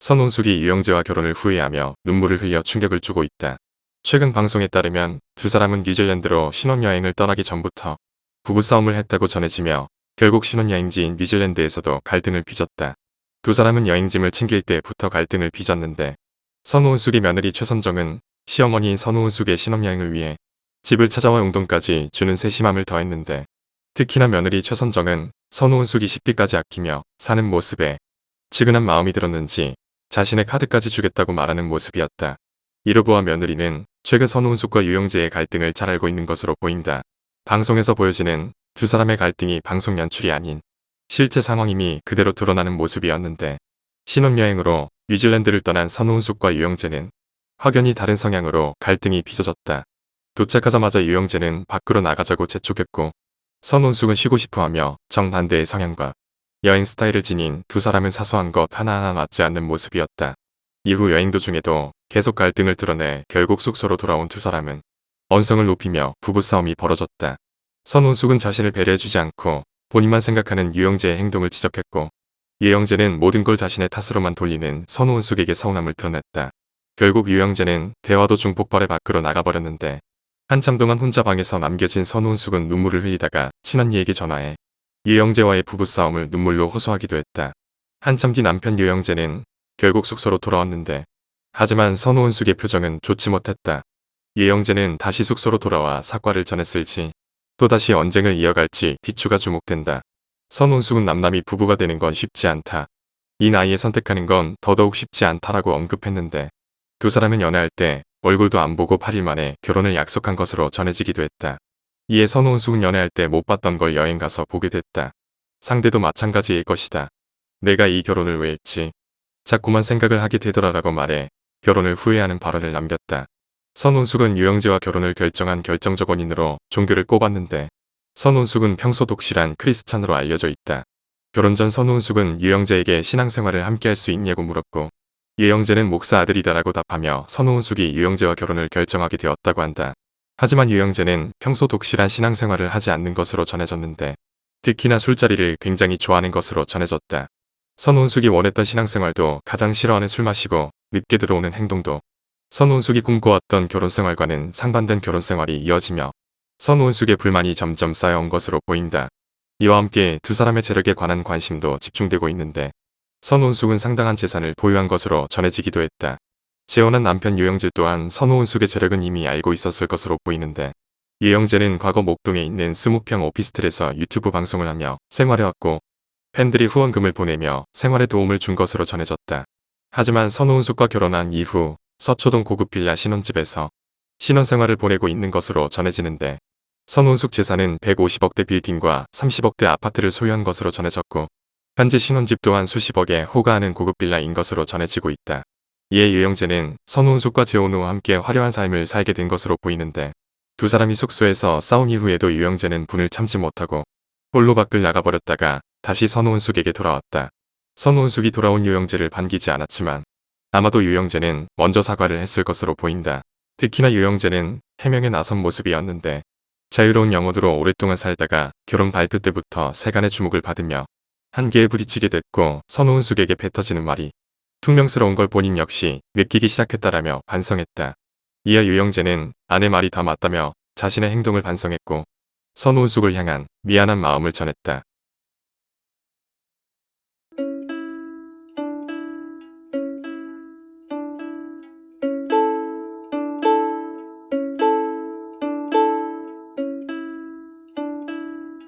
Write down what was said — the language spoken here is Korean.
선혼숙이 유영재와 결혼을 후회하며 눈물을 흘려 충격을 주고 있다. 최근 방송에 따르면 두 사람은 뉴질랜드로 신혼여행을 떠나기 전부터 부부싸움을 했다고 전해지며 결국 신혼여행지인 뉴질랜드에서도 갈등을 빚었다. 두 사람은 여행짐을 챙길 때부터 갈등을 빚었는데 선호은숙의 며느리 최선정은 시어머니인 선호은숙의 신혼여행을 위해 집을 찾아와 용돈까지 주는 세심함을 더했는데 특히나 며느리 최선정은 선호은숙이 식비까지 아끼며 사는 모습에 지근한 마음이 들었는지 자신의 카드까지 주겠다고 말하는 모습이었다. 이로 보아 며느리는 최근 선호은숙과 유영재의 갈등을 잘 알고 있는 것으로 보인다. 방송에서 보여지는 두 사람의 갈등이 방송 연출이 아닌 실제 상황임이 그대로 드러나는 모습이었는데 신혼여행으로 뉴질랜드를 떠난 선호은숙과 유영재는 확연히 다른 성향으로 갈등이 빚어졌다. 도착하자마자 유영재는 밖으로 나가자고 재촉했고 선호은숙은 쉬고 싶어하며 정반대의 성향과 여행 스타일을 지닌 두 사람은 사소한 것 하나하나 맞지 않는 모습이었다. 이후 여행 도중에도 계속 갈등을 드러내 결국 숙소로 돌아온 두 사람은 언성을 높이며 부부싸움이 벌어졌다. 선호은숙은 자신을 배려해주지 않고 본인만 생각하는 유영재의 행동을 지적했고 유영재는 모든 걸 자신의 탓으로만 돌리는 선호은숙에게 서운함을 드러냈다. 결국 유영재는 대화도 중폭발해 밖으로 나가버렸는데 한참 동안 혼자 방에서 남겨진 선호은숙은 눈물을 흘리다가 친언니에게 전화해 유영재와의 부부싸움을 눈물로 호소하기도 했다. 한참 뒤 남편 유영재는 결국 숙소로 돌아왔는데 하지만 선호은숙의 표정은 좋지 못했다. 유영재는 다시 숙소로 돌아와 사과를 전했을지 또다시 언쟁을 이어갈지 귀추가 주목된다. 선호은숙은 남남이 부부가 되는 건 쉽지 않다. 이 나이에 선택하는 건 더더욱 쉽지 않다라고 언급했는데 두 사람은 연애할 때 얼굴도 안 보고 8일 만에 결혼을 약속한 것으로 전해지기도 했다. 이에 선호은숙은 연애할 때 못 봤던 걸 여행 가서 보게 됐다. 상대도 마찬가지일 것이다. 내가 이 결혼을 왜 했지? 자꾸만 생각을 하게 되더라라고 말해 결혼을 후회하는 발언을 남겼다. 선호은숙은 유영재와 결혼을 결정한 결정적 원인으로 종교를 꼽았는데 선호은숙은 평소 독실한 크리스찬으로 알려져 있다. 결혼 전 선호은숙은 유영재에게 신앙생활을 함께 할 수 있냐고 물었고 유영재는 목사 아들이다라고 답하며 선호은숙이 유영재와 결혼을 결정하게 되었다고 한다. 하지만 유영재는 평소 독실한 신앙생활을 하지 않는 것으로 전해졌는데 특히나 술자리를 굉장히 좋아하는 것으로 전해졌다. 선호은숙이 원했던 신앙생활도 가장 싫어하는 술 마시고 늦게 들어오는 행동도 선호은숙이 꿈꿔왔던 결혼생활과는 상반된 결혼생활이 이어지며 선호은숙의 불만이 점점 쌓여온 것으로 보인다. 이와 함께 두 사람의 재력에 관한 관심도 집중되고 있는데 선호은숙은 상당한 재산을 보유한 것으로 전해지기도 했다. 재혼한 남편 유영재 또한 선호은숙의 재력은 이미 알고 있었을 것으로 보이는데 유영재는 과거 목동에 있는 20평 오피스텔에서 유튜브 방송을 하며 생활해왔고 팬들이 후원금을 보내며 생활에 도움을 준 것으로 전해졌다. 하지만 선호은숙과 결혼한 이후 서초동 고급 빌라 신혼집에서 신혼생활을 보내고 있는 것으로 전해지는데 선호은숙 재산은 150억대 빌딩과 30억대 아파트를 소유한 것으로 전해졌고 현재 신혼집 또한 수십억에 호가하는 고급 빌라인 것으로 전해지고 있다. 이에 유영재는 선호은숙과 재혼 후 함께 화려한 삶을 살게 된 것으로 보이는데 두 사람이 숙소에서 싸운 이후에도 유영재는 분을 참지 못하고 홀로 밖을 나가버렸다가 다시 선호은숙에게 돌아왔다. 선호은숙이 돌아온 유영재를 반기지 않았지만 아마도 유영재는 먼저 사과를 했을 것으로 보인다. 특히나 유영재는 해명에 나선 모습이었는데 자유로운 영혼으로 오랫동안 살다가 결혼 발표 때부터 세간의 주목을 받으며 한계에 부딪히게 됐고 선호은숙에게 뱉어지는 말이 퉁명스러운 걸 본인 역시 느끼기 시작했다라며 반성했다. 이어 유영재는 아내 말이 다 맞다며 자신의 행동을 반성했고 선호은숙을 향한 미안한 마음을 전했다.